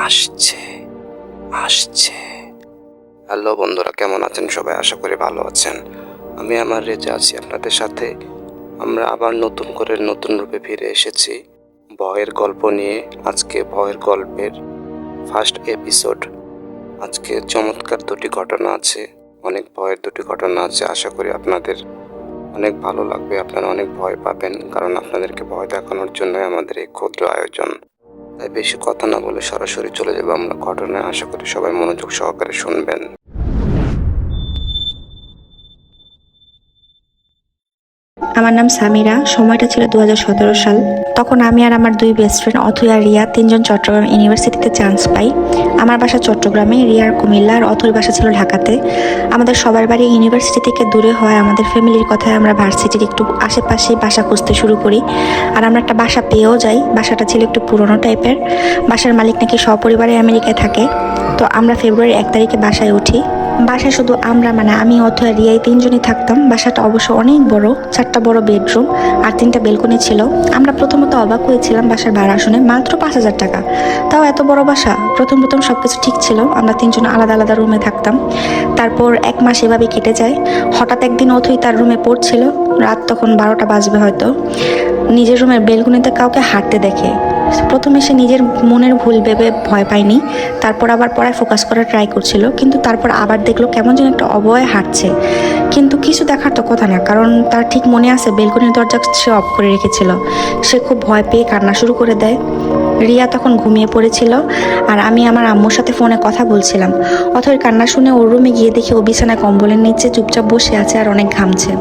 আসছে আসছে। হ্যালো বন্ধুরা, কেমন আছেন সবাই? আশা করি ভালো আছেন। আমি আমার রেজা আছি আপনাদের সাথে। আমরা আবার নতুন করে নতুন রূপে ফিরে এসেছি ভয়ের গল্প নিয়ে। আজকে ভয়ের গল্পের ফার্স্ট এপিসোড। আজকে চমৎকার দুটি ঘটনা আছে, অনেক ভয়ের দুটি ঘটনা আছে। আশা করি আপনাদের অনেক ভালো লাগবে, আপনারা অনেক ভয় পাবেন, কারণ আপনাদেরকে ভয় দেখানোর জন্যই আমাদের এই ক্ষুদ্র আয়োজন। তাই বেশি কথা না বলে সরাসরি চলে যাবো আমরা ঘটনায়। আশা করি সবাই মনোযোগ সহকারে শুনবেন। আমার নাম সামিরা। সময়টা ছিল 2017 সাল। তখন আমি আর আমার দুই বেস্ট ফ্রেন্ড অথৈ আর রিয়া তিনজন চট্টগ্রাম ইউনিভার্সিটিতে চান্স পাই। আমার বাসা চট্টগ্রামে, রিয়ার কুমিল্লা, আর অথৈর বাসা ছিল ঢাকাতে। আমাদের সবার বাড়ি ইউনিভার্সিটি থেকে দূরে হয় আমাদের ফ্যামিলির কথায় আমরা ভার্সিটির একটু আশেপাশেই বাসা খুঁজতে শুরু করি। আর আমরা একটা বাসা পেয়েও যাই। বাসাটা ছিল একটু পুরনো টাইপের। বাসার মালিক নাকি সপরিবারে আমেরিকায় থাকে। তো আমরা ফেব্রুয়ারির 1 তারিখে বাসায় উঠি। বাসায় শুধু আমরা, মানে আমি, অথৈ আর রিয়াই তিনজনই থাকতাম। বাসাটা অবশ্য অনেক বড়, 4টা বড় বেডরুম আর 3টা বেলকনি ছিল। আমরা প্রথমত অবাক হয়েছিলাম বাসার ভাড়া শুনে, মাত্র 5,000 টাকা, তাও এত বড় বাসা। প্রথম সবকিছু ঠিক ছিল, আমরা তিনজন আলাদা আলাদা রুমে থাকতাম। তারপর 1 মাস এভাবে কেটে যায়। হঠাৎ একদিন অথৈ তার রুমে পড়ছিল, রাত তখন 12টা বাজবে হয়তো। নিজের রুমের বেলকনিতে কাউকে হাঁটতে দেখে। প্রথমে সে নিজের মনের ভুল ভেবে ভয় পায়নি, তারপর আবার পড়ায় ফোকাস করার ট্রাই করছিল, কিন্তু তারপর আবার দেখলো কেমন যেন একটা অবয়ে হাঁটছে। কিন্তু কিছু দেখার তো কথা না, কারণ তার ঠিক মনে আছে বেলকনির দরজা সে অফ করে রেখেছিল। সে খুব ভয় পেয়ে কান্না শুরু করে দেয়। রিয়া তখন ঘুমিয়ে পড়েছিল, আর আমি আমার আম্মুর সাথে ফোনে কথা বলছিলাম। অথৈর কান্না শুনে ওর রুমে গিয়ে দেখি ও বিছানায় কম্বলের নিচে চুপচাপ বসে আছে আর অনেক ঘামছে।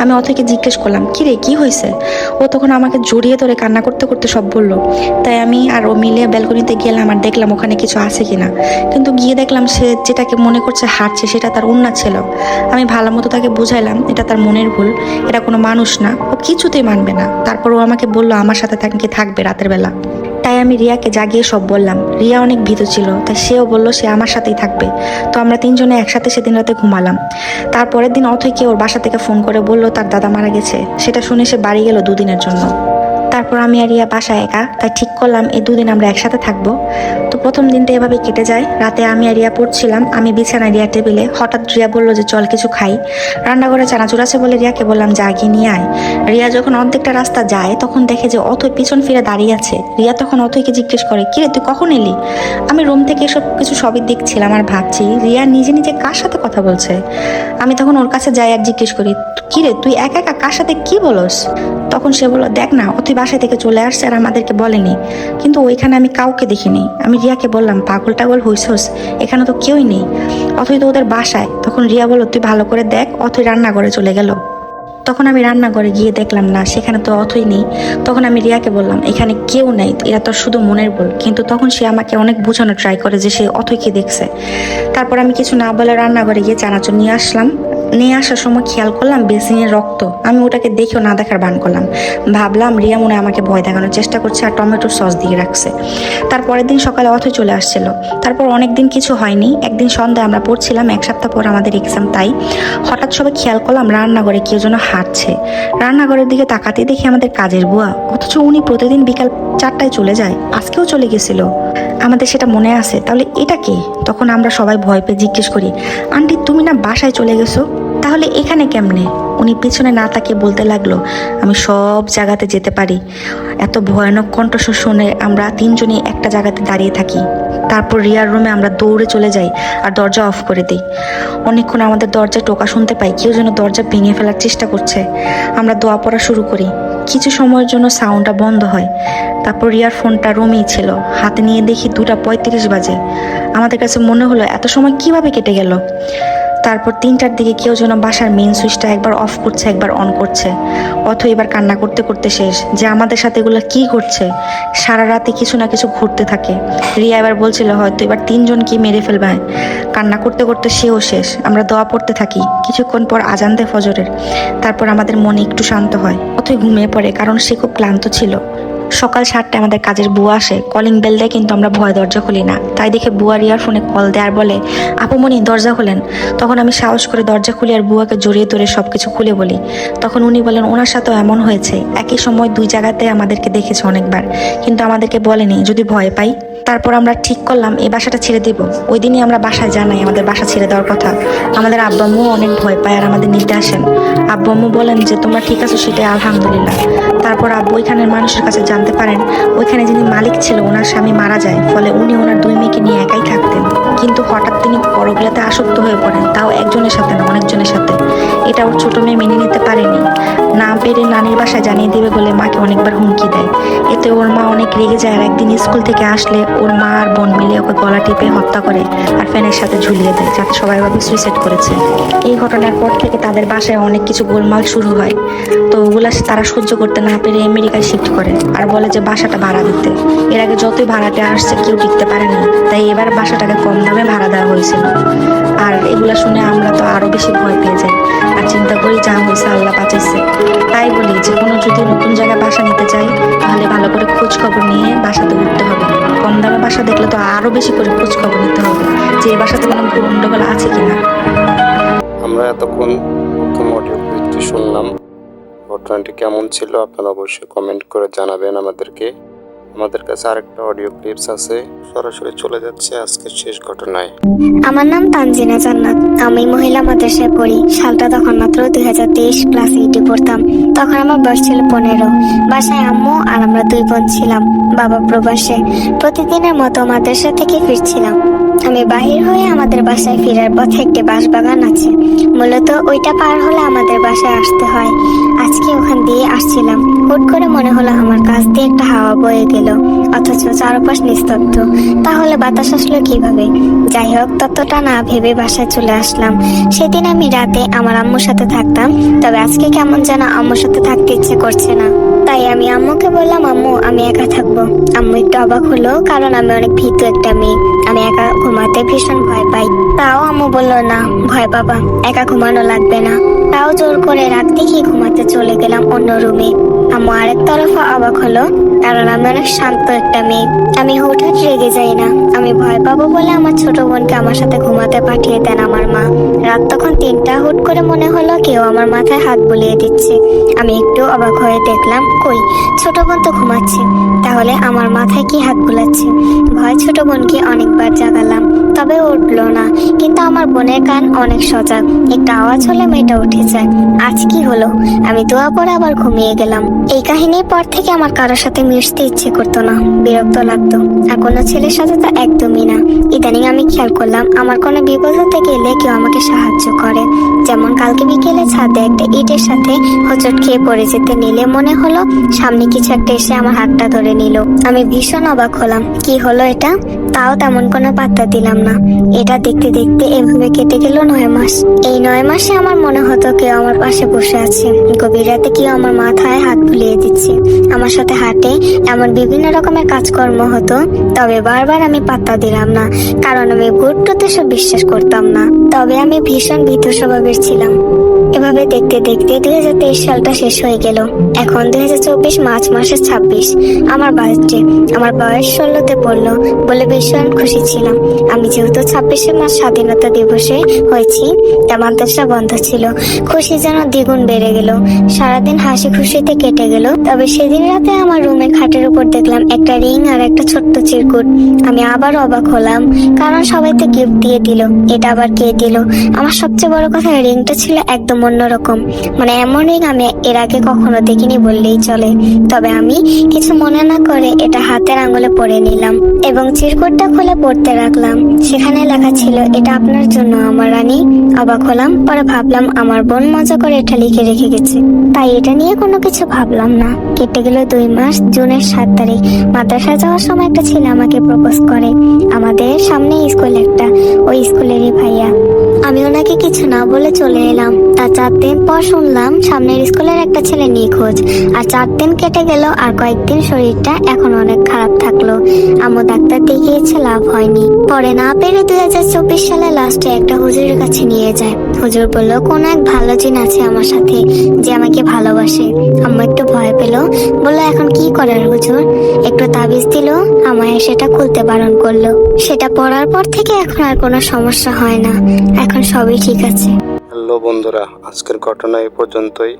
আমি অথৈকে জিজ্ঞেস করলাম, কি রে, কি হয়েছে? ও তখন আমাকে জড়িয়ে ধরে কান্না করতে করতে সব বললো। তাই আমি আর ও মিলে ব্যালকনিতে গেলাম আর দেখলাম ওখানে কিছু আছে কিনা। কিন্তু গিয়ে দেখলাম সে যেটাকে মনে করছে হাঁটছে সেটা তার ওন্না ছিল। আমি ভালো মতো তাকে বুঝাইলাম এটা তার মনের ভুল, এটা কোনো মানুষ না। ও কিছুতেই মানবে না। তারপর ও আমাকে বললো আমার সাথে নাকি থাকবে রাতের বেলা। তাই আমি রিয়াকে জাগিয়ে সব বললাম। রিয়া অনেক ভীত ছিল, তাই সেও বলল সে আমার সাথেই থাকবে। তো আমরা তিনজনে একসাথে সেদিন রাতে ঘুমালাম। তারপরের দিন অথৈকে ওর বাসা থেকে ফোন করে বললো তার দাদা মারা গেছে। সেটা শুনে সে বাড়ি গেল 2 দিনের জন্য। তারপর আমি আর রিয়া বাসায় একা, তাই ঠিক করলাম এই 2 দিন আমরা একসাথে থাকবো। তো প্রথম দিনটা এভাবে কেটে যায়। রাতে আমি আর রিয়া পড়ছিলাম, আমি বিছানায়, রিয়া টেবিলে। হঠাৎ রিয়া বললো যে চল কিছু খাই। রান্নাঘরে চানাচুর আছে বলে রিয়াকে বললাম যা গিয়ে নিয়ে আয়। রিয়া যখন অর্ধেকটা রাস্তা যায় তখন দেখে যে অথৈ পিছন ফিরে দাঁড়িয়ে আছে। রিয়া তখন অথৈকে জিজ্ঞেস করে, কিরে তুই কখন এলি? আমি রুম থেকে এসব কিছু সবই দেখছিলাম আর ভাবছি রিয়া নিজে নিজে কার সাথে কথা বলছে। আমি তখন ওর কাছে যাই আর জিজ্ঞেস করি, কিরে তুই একা একা কার সাথে কি বলস? তখন সে বলল, দেখ না, অথৈ বাসায় থেকে চলে আসছে আর আমাদেরকে বলেনি, কিন্তু ওইখানে আমি কাউকে দেখিনি। আমি রিয়াকে বললাম, পাগল টাগল হইছস, এখানে তো কেউই নেই, অথৈ তো ওদের বাসায়। তখন রিয়া বলল, তুই ভালো করে দেখ। অথৈ রান্নাঘরে চলে গেল। তখন আমি রান্নাঘরে গিয়ে দেখলাম না, সেখানে তো অথৈ নেই। তখন আমি রিয়াকে বললাম এখানে কেউ নেই, এরা তো শুধু মনের ভুল। কিন্তু তখন সে আমাকে অনেক বোঝানোর ট্রাই করে যে সে অথৈকে দেখছে। তারপর আমি কিছু না বলে রান্নাঘরে গিয়ে চানাচুর নিয়ে আসলাম। নিয়ে আসার সময় খেয়াল করলাম বেসিনের রক্ত। আমি ওটাকে দেখেও না দেখার ভান করলাম। ভাবলাম রিয়া মনে হয় আমাকে ভয় দেখানোর চেষ্টা করছে আর টমেটোর সস দিয়ে রাখছে। তারপরের দিন সকালে অথৈ চলে আসছিল। তারপর অনেকদিন কিছু হয়নি। একদিন সন্ধ্যায় আমরা পড়ছিলাম, 1 সপ্তাহ পর আমাদের এক্সাম। তাই হঠাৎ সবাই খেয়াল করলাম রান্নাঘরে কেউ যেন হাঁটছে। রান্নাঘরের দিকে তাকাতে দেখি আমাদের কাজের বুয়া, অথচ উনি প্রতিদিন বিকাল 4টায় চলে যায়, আজকেও চলে গেছিল। আমাদের সেটা মনে আছে, তাহলে এটা কে? তখন আমরা সবাই ভয় পেয়ে জিজ্ঞেস করি, আন্টি তুমি না বাসায় চলে গেছো, তাহলে এখানে কেমনে? উনি পিছনে না তাকিয়ে বলতে লাগলো, আমি সব জায়গাতে যেতে পারি। এত ভয়ানক কণ্ঠস্বর শুনে আমরা তিনজনই একটা জায়গাতে দাঁড়িয়ে থাকি। তারপর রিয়ার রুমে আমরা দৌড়ে চলে যাই আর দরজা অফ করে দিই। অনেকক্ষণ আমাদের দরজায় টোকা শুনতে পাই, কেউ যেন দরজা ভেঙে ফেলার চেষ্টা করছে। আমরা দোয়া পড়া শুরু করি। কিছু সময়ের জন্য সাউন্ডটা বন্ধ হয়। তারপর রিয়ার ফোনটা রুমেই ছিল, হাতে নিয়ে দেখি 2:35 বাজে। আমাদের কাছে মনে হলো এত সময় কিভাবে কেটে গেল। তারপর 3টার দিকে কেউ যেন বাসার মেইন সুইচটা একবার অফ করছে একবার অন করছে। অথৈ এবার কান্না করতে করতে শেষ, যে আমাদের সাথে এগুলো কি ঘটছে। সারা রাতে কিছু না কিছু ঘটতে থাকে। রিয়া এবার বলছিল হয়তো এবার 3জনকে মেরে ফেলবে। কান্না করতে করতে সেও শেষ। আমরা দোয়া পড়তে থাকি। কিছুক্ষণ পর আজান দেয় ফজরের। তারপর আমাদের মনে একটু শান্ত হয়। অথৈ ঘুমিয়ে পড়ে, কারণ সে খুব ক্লান্ত ছিল। সকাল 7টায় আমাদের কাজের বুয়া আসে, কলিং বেল দেয় কিন্তু আমরা ভয় দরজা খুলি না। তাই দেখে বুয়া রিয়ার ফোনে কল দেয় আর বলে, আপুমনি দরজা খোলেন। তখন আমি সাহস করে দরজা খুলি আর বুয়াকে জড়িয়ে ধরে সবকিছু খুলে বলি। তখন উনি বলেন ওনার সাথেও এমন হয়েছে, একই সময় 2 জায়গাতে আমাদেরকে দেখেছে অনেকবার, কিন্তু আমাদেরকে বলেনি যদি ভয় পাই। তারপর আমরা ঠিক করলাম এই বাসাটা ছেড়ে দিব। ওই দিনই আমরা বাসায় জানাই আমাদের বাসা ছেড়ে দেওয়ার কথা। আমাদের আব্বু আম্মু অনেক ভয় পায় আর আমাদের নিতে আসেন। আব্বু আম্মু বলেন যে তোমরা ঠিক আছো, সেটাই আলহামদুলিল্লাহ। তারপর আব্বু ওইখানের মানুষের কাছে জানতে পারেন ওইখানে যিনি মালিক ছিল ওনার স্বামী মারা যায়, ফলে উনি ওনার 2 মেয়েকে নিয়ে একাই থাকতেন। কিন্তু হঠাৎ তিনি পরকীয়াতে আসক্ত হয়ে পড়েন, তাও একজনের সাথে না, অনেকজনের সাথে। এটা ওর ছোট মেয়ে মেনে নিতে পারেনি, না পেরে নানির বাসায় জানিয়ে দেবে বলে মাকে অনেকবার হুমকি দেয়। এতে ওর মা অনেক রেগে যায় আর একদিন স্কুল থেকে আসলে ওর মা আর বোন মিলে ওকে গলা টিপে হত্যা করে আর ফ্যানের সাথে ঝুলিয়ে দেয়, যাতে সবাই ভাবে সুইসাইড করেছে। এই ঘটনার পর থেকে তাদের বাসায় অনেক কিছু গোলমাল শুরু হয়। তো ওগুলা তারা সহ্য করতে না পেরে আমেরিকায় শিফট করে আর বলে যে বাসাটা ভাড়া দিতে। এর আগে যতই ভাড়াটে আসছে কেউ টিকতে পারেনি, তাই এবার বাসাটাকে কম দামে ভাড়া দেওয়া হয়েছিল। আর এগুলা শুনে আমরা তো আরো বেশি ভয় পেয়ে যাই আর চিন্তা করি যা হয়েছে আল্লাহ বাঁচাইছে। তাই বলি যে কোনো যদি নতুন জায়গায় বাসা নিতে চাই তাহলে ভালো করে খোঁজ খবর নিয়ে বাসাতে উঠতে হবে। কম দামে বাসা দেখলে তো আরো বেশি করে খোঁজ খবর নিতে হবে যে এই বাসাতে কোনো গন্ডগোল আছে কিনা। আমরা এতক্ষণ প্রথম অডিও ক্লিপটি শুনলাম। ঘটনাটি কেমন ছিল আপনারা অবশ্যই কমেন্ট করে জানাবেন আমাদেরকে। আমাদের কাছে আরেকটা অডিও ক্লিপস আছে, সরাসরি চলে যাচ্ছে আজকের শেষ ঘটনায়। আমার নাম তানজিনা জান্নাত। আমি মহিলা মাদ্রাসায় পড়ি। সালটা তখন মাত্র 2023 ক্লাস 8-এ পড়তাম। তখন আমার বয়স ছিল 15। বাসায় আম্মু আর আমরা 2 বোন ছিলাম। বাবা প্রবাসে। প্রতিদিনের মতো মাদ্রাসা থেকে ফিরছিলাম। আমি বাহির হয়ে আমাদের বাসায় ফেরার পথে একটি বাঁশবাগান আছে। মূলত ওইটা পার হলে আমাদের বাসায় আসতে হয়। আজকে ওখান দিয়ে আসছিলাম, হুট করে মনে হলো আমার কাছ দিয়ে একটা হাওয়া বয়ে গেল, অথচ চারপাশ নিস্তব্ধ। তাহলে বাতাস আসলো কিভাবে? যাই হোক, ততটা না ভেবে বাসায় চলে আসলাম। সেদিন আমি রাতে আমার আম্মুর সাথে থাকতাম, তবে আজকে কেমন যেন আম্মুর সাথে থাকতে ইচ্ছে করছে না। তাই আমি আম্মুকে বললাম, আম্মু আমি একা থাকবো। আম্মু একটু অবাক হলো, কারণ আমি অনেক ভীতু একটা মেয়ে। আমি একা ঘুমাতে ভীষণ ভয় পাই। তাও আম্মু বললো, না ভয় পাবা, একা ঘুমানো লাগবে না। তাও জোর করে রাত দেখে ঘুমাতে চলে গেলাম অন্য রুমে। আম্মু আরেক তরফা অবাক হলো, কারণ আমি অনেক শান্ত একটা মেয়ে। আমি হুটহাট রেগে যাই না। আমি ভয় পাবো বলে আমার ছোট বোনকে আমার সাথে ঘুমাতে পাঠিয়ে দেন আমার মা। রাত তখন 3টা। হুট করে মনে হলো কেউ আমার মাথায় হাত বুলিয়ে দিচ্ছে। আমি একটু অবাক হয়ে দেখলাম, কই ছোট বোন তো ঘুমাচ্ছে, তাহলে আমার মাথায় কি হাত বুলাচ্ছে? ভয় ছোট বোনকে অনেকবার জাগালাম, তবে উঠলো না। কিন্তু আমার বোনের কান অনেক সজাগ, একটা আওয়াজ হলে মেয়েটা উঠে যায়। আজ কি হলো? আমি দোয়া পড়ে আবার ঘুমিয়ে গেলাম। এই কাহিনীর পর থেকে আমার কারোর সাথে মিশতে ইচ্ছে করতো না, বিরক্ত লাগতো। আর কোনো ছেলের সাথে তো একদমই না। ইদানিং আমি খেয়াল করলাম আমার কোনো বিপদ হতে গেলে কেউ আমাকে সাহায্য করে। যেমন কালকে বিকেলে ছাদে একটা ইটের সাথে হোঁচট খেয়ে পড়ে যেতে নিলে মনে হলো সামনে কিছু একটা এসে আমার হাতটা ধরে নিল। আমি ভীষণ অবাক হলাম, কি হলো এটা? তাও তেমন কোনো পাত্তা দিলাম না। এটা দেখতে দেখতে এভাবে কেটে গেল 9 মাস। এই 9 মাসে আমার মনে হতো কেউ আমার পাশে বসে আছে, গভীর রাতে কেউ আমার মাথায় হাত বুলিয়ে দিচ্ছে, আমার সাথে হাঁটে, এমন বিভিন্ন রকমের কাজকর্ম হতো। তবে বারবার আমি পাত্তা দিলাম না, কারণ আমি ভূতটুতে সব বিশ্বাস করতাম না। তবে আমি ভীষণ ভীতু স্বভাবের ছিলাম। এভাবে দেখতে দেখতে 2023 সালটা শেষ হয়ে গেল। এখন 2024 মার্চ মাসের 26 আমার বার্থডে। আমার বয়স 16-তে পড়লো বলে ভীষণ খুশি ছিলাম। আমি যেহেতু 26শে মার্চ স্বাধীনতা দিবসে হয়েছি, তা মাদ্রাসা বন্ধ ছিল। খুশি যেন দ্বিগুণ বেড়ে গেল। সারাদিন হাসি খুশিতে কেটে গেল। তবে সেদিন রাতে আমার রুমের খাটের উপর দেখলাম একটা রিং আর একটা ছোট্ট চিরকুট। আমি আবার অবাক হলাম, কারণ সবাই তো গিফট দিয়ে দিল, এটা আবার কে দিল? আমার সবচেয়ে বড় কথা, রিংটা ছিল একদম অন্যরকম। মানে এমন রিং আমি এর আগে কখনো দেখিনি বললেই চলে। তবে আমি কিছু মনে না করে এটা হাতের আঙুলে পরে নিলাম এবং চিরকুটটা খুলে পড়তে রাখলাম। সেখানে লেখা ছিল, এটা আপনার জন্য আমার রানী। অবাক হলাম, পরে ভাবলাম আমার বোন মজা করে এটা লিখে রেখে গেছে, তাই এটা নিয়ে কোনো কিছু ভাবলাম না। কেটে গেল 2 মাস। জুনের 7 তারিখ মাদ্রাসায় যাওয়ার সময় একটা ছেলে আমাকে প্রপোজ করে। আমাদের সামনে স্কুল একটা, ওই স্কুলেরই ভাইয়া। আমি ওনাকে কিছু কিছু না বলে চলে এলাম। তার 4 দিন পর শুনলাম সামনের স্কুলের একটা ছেলে নিখোঁজ। আর 4 দিন কেটে গেল, আর কয়েকদিন শরীরটা এখন অনেক খারাপ থাকলো। আম্মু ডাক্তার দেখিয়েছে, লাভ হয়নি। পরে না পেরে 2024 সালে লাস্টে একটা হুজুরের কাছে নিয়ে যায়। হুজুর বলল কোনো এক ভালো জিন আছে আমার সাথে, যে আমাকে ভালোবাসে। আম্মু একটু ভয় পেল, বললো এখন কি করার হুজুর? একটু তাবিজ দিল, আমায় সেটা খুলতে বারণ করলো। সেটা পড়ার পর থেকে এখন আর কোনো সমস্যা হয় না, এখন সবই ঠিক আছে। হ্যালো বন্ধুরা, আজকের ঘটনা এই পর্যন্তই।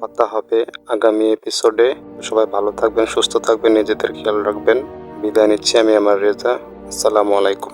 কথা হবে আগামী এপিসোডে। সবাই ভালো থাকবেন, সুস্থ থাকবেন, নিজেদের খেয়াল রাখবেন। বিদায় নিচ্ছি, আমি আমার রেজা। আসসালামু আলাইকুম।